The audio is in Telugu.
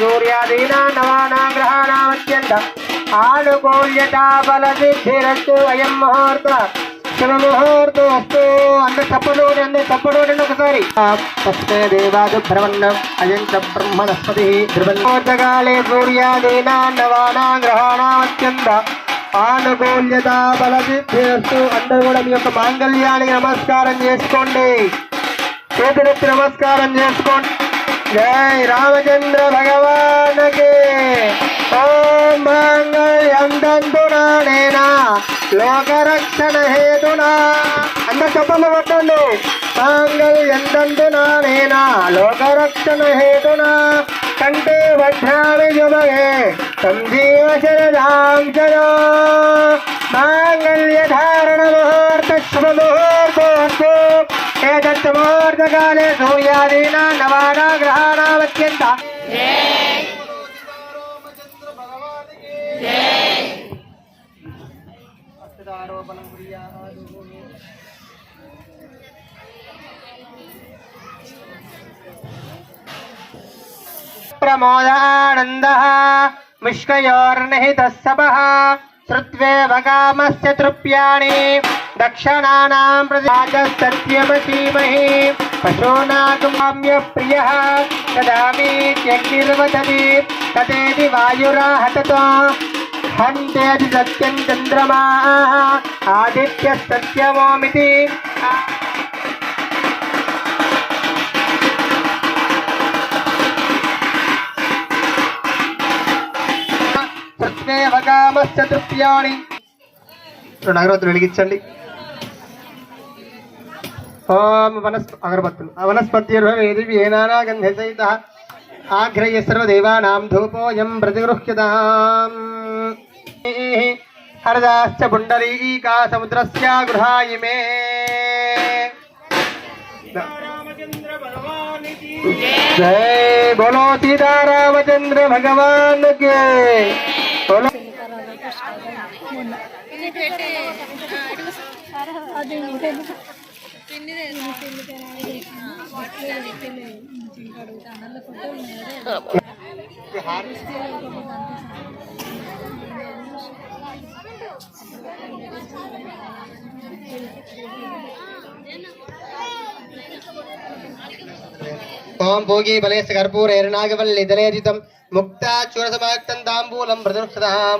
सूर्यादीना नवाना ग्रहाणामत्यंत आनुकूल्यता बलसिद्धिरस्तु अयं मुहूर्त शुभ मुहूर्तो अस्तु अंद तपड़ोड ఒకసారి तस्मै देवादि भ्रमण्णं अयं च ब्रह्मणस्पतिः ध्रुवन्नोर्तकाले सूर्यादीना नवाना ग्रहाणामत्यंत ఆనుకూల్యత బలసిద్ధిరస్తు. అందరూ కూడా మీ యొక్క మాంగళ్యానికి నమస్కారం చేసుకోండి, చేతులెత్తి నమస్కారం చేసుకోండి. జై రామచంద్ర భగవానికి. ఓం మాంగళ్యం తంతునానేనా లోకరక్షణ హేతునా. అందరు చెప్పలు కొట్టండి. మాంగళ్యం తంతునానేనా లోకరక్షణ హేతునా కంటే భద్రామి జుమగే సంజీవ శరదాం జయో. మాంగళ్య ధారణ ముహూర్త శుభ ముహూర్తోస్తు. ఏతత్ ముహూర్తకాలే సూర్యాదీనా నవానా గ్రహాణామత్యంత प्रमोदानन्दः मुष्कयोर्निहितः सपः श्रुत्वेव कामस्य तृप्याणि दक्षिणानां प्रतिसत्यमसीमहि पशूनागम्यप्रियः ददामीत्यग्निर्वदति तदेति वायुराहततो हन्तेति सत्यं चन्द्रमाः आदित्यः सत्यमोमिति. అగరబత్తులు వెలిగించండి. ఓం అగరబత్తులు వనస్పత్యేనా గంధ సహిత ఆఘ్రయ సర్వదేవానాం ధూపోయం ప్రతిగృహ్యతాం. హరదాశ్చ పుండరీకా సముద్రస్య గృహాయిమే. जय बोलो सीतारामचंद्र भगवान के. बोलो ओम भोगी बलेश कर्पूर एरनागवल्ली दलेजितं मुक्ता चूरसमाक्तं तांबूलं प्रदर्शतां.